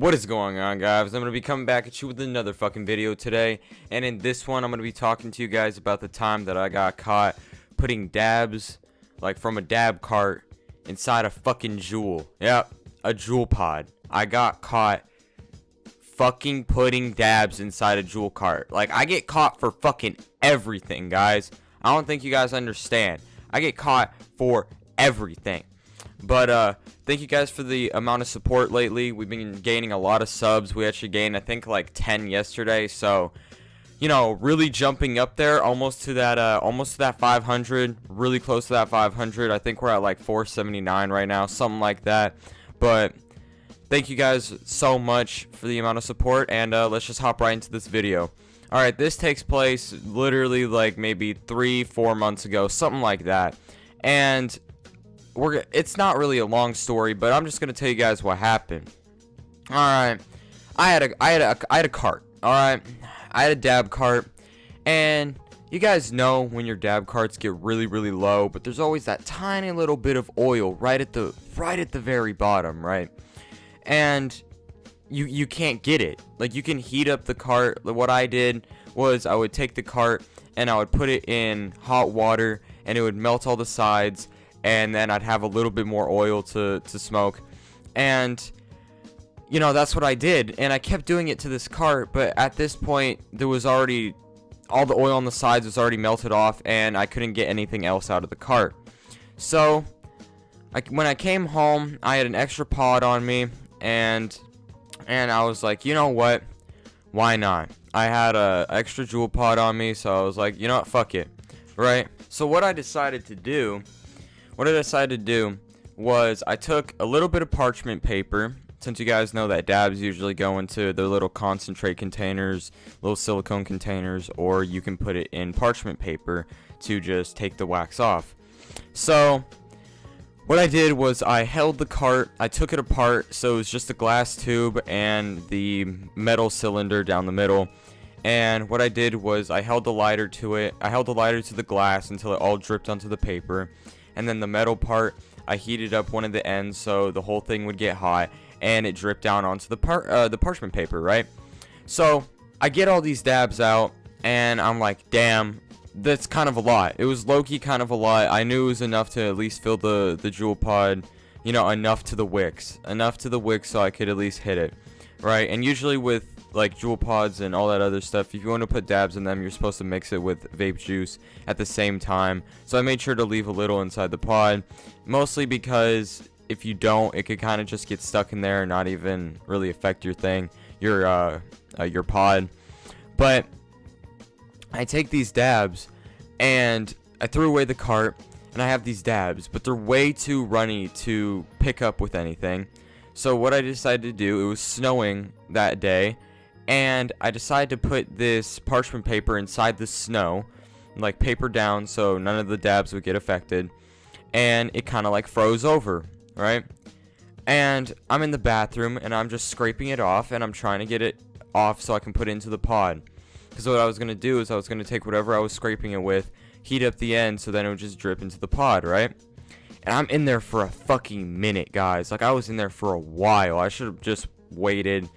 What is going on, guys? I'm going to be coming back at you with another fucking video today. And in this one, I'm going to be talking to you guys about the time that I got caught putting dabs, like from a dab cart, inside a fucking juul. Yep, a juul pod. I got caught fucking putting dabs inside a juul cart. Like, I get caught for fucking everything, guys. I don't think you guys understand. I get caught for everything. But thank you guys for the amount of support lately. We've been gaining a lot of subs. We actually gained, I think, like 10 yesterday. So, you know, really jumping up there, almost to that 500, really close to that 500. I think we're at like 479 right now, something like that. But thank you guys so much for the amount of support, and let's just hop right into this video. All right, this takes place literally like maybe 3-4 months ago, something like that, and it's not really a long story, but I'm just gonna tell you guys what happened. All right, I had a cart. All right, I had a dab cart, and you guys know when your dab carts get really low, but there's always that tiny little bit of oil right at the very bottom, right? And you can't get it. Like, you can heat up the cart. What I did was I would take the cart and I would put it in hot water, and it would melt all the sides, and then I'd have a little bit more oil to smoke. And you know, that's what I did, and I kept doing it to this cart, but at this point there was already all the oil on the sides was already melted off, and I couldn't get anything else out of the cart. So when I came home, I had an extra pod on me, and I was like, you know what, why not? I had a extra juul pod on me, so I was like, you know what, fuck it, right? So what I decided to do was I took a little bit of parchment paper, since you guys know that dabs usually go into their little concentrate containers, little silicone containers, or you can put it in parchment paper to just take the wax off. So what I did was I held the cart, I took it apart, so it was just a glass tube and the metal cylinder down the middle. And what I did was I held the lighter to it. I held the lighter to the glass until it all dripped onto the paper. And then the metal part, I heated up one of the ends so the whole thing would get hot, and it dripped down onto the parchment paper, right? So I get all these dabs out, and I'm like, damn, that's kind of a lot. It was low-key kind of a lot. I knew it was enough to at least fill the juul pod, you know, enough to the wicks so I could at least hit it, right? And usually with like juul pods and all that other stuff, if you want to put dabs in them, you're supposed to mix it with vape juice at the same time. So I made sure to leave a little inside the pod, mostly because if you don't, it could kind of just get stuck in there and not even really affect your pod. But I take these dabs and I threw away the cart, and I have these dabs, but they're way too runny to pick up with anything. So what I decided to do, it was snowing that day, and I decided to put this parchment paper inside the snow, like paper down so none of the dabs would get affected, and it kind of like froze over, right? And I'm in the bathroom and I'm just scraping it off, and I'm trying to get it off so I can put it into the pod. Because what I was going to do is I was going to take whatever I was scraping it with, heat up the end so then it would just drip into the pod, right? And I'm in there for a fucking minute, guys. Like, I was in there for a while. I should have just waited,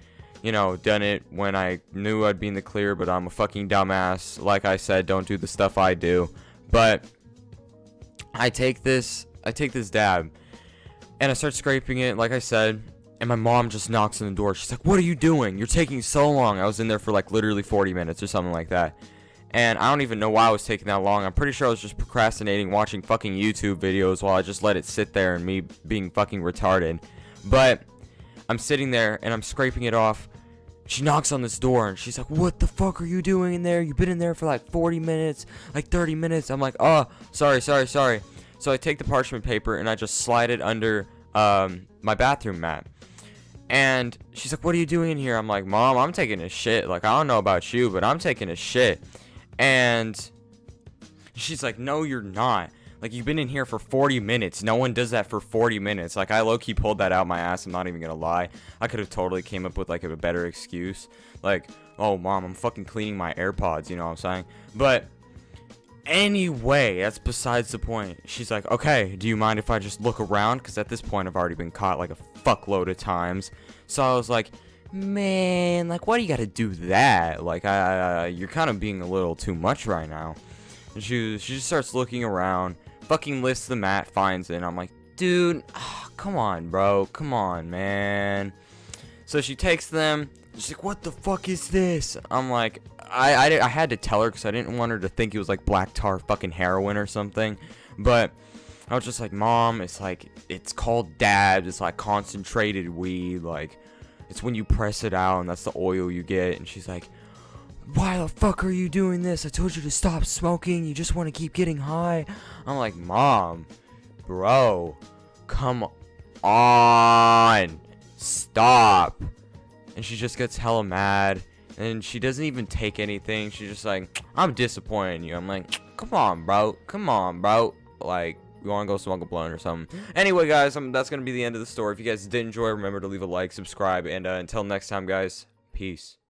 you know, done it when I knew I'd be in the clear, but I'm a fucking dumbass. Like I said, don't do the stuff I do. But I take this dab, and I start scraping it, like I said, and my mom just knocks on the door. She's like, what are you doing? You're taking so long. I was in there for like literally 40 minutes or something like that. And I don't even know why I was taking that long. I'm pretty sure I was just procrastinating watching fucking YouTube videos while I just let it sit there and me being fucking retarded. But I'm sitting there and I'm scraping it off. She knocks on this door and she's like, what the fuck are you doing in there? You've been in there for like 40 minutes, like 30 minutes. I'm like, oh, sorry. So I take the parchment paper and I just slide it under my bathroom mat. And she's like, what are you doing in here? I'm like, Mom, I'm taking a shit. Like, I don't know about you, but I'm taking a shit. And she's like, no, you're not. Like, you've been in here for 40 minutes. No one does that for 40 minutes. Like, I low-key pulled that out my ass. I'm not even gonna lie. I could have totally came up with, like, a better excuse. Like, oh, Mom, I'm fucking cleaning my AirPods. You know what I'm saying? But anyway, that's besides the point. She's like, okay, do you mind if I just look around? Because at this point, I've already been caught, like, a fuckload of times. So I was like, man, like, why do you gotta do that? Like, you're kind of being a little too much right now. And she just starts looking around, fucking lifts the mat, finds it, and I'm like, dude, come on, bro, come on, man. So she takes them. She's like, what the fuck is this? I'm like, I had to tell her because I didn't want her to think it was like black tar fucking heroin or something. But I was just like, Mom, it's like, it's called dabs. It's like concentrated weed. Like, it's when you press it out and that's the oil you get. And she's like, why the fuck are you doing this? I told you to stop smoking. You just want to keep getting high. I'm like, Mom, bro, come on, stop. And she just gets hella mad, and she doesn't even take anything. She's just like, I'm disappointed in you. I'm like, come on, bro, like, you want to go smoke a blunt or something? Anyway, guys, that's gonna be the end of the story. If you guys did enjoy, remember to leave a like, subscribe, and until next time, guys, peace.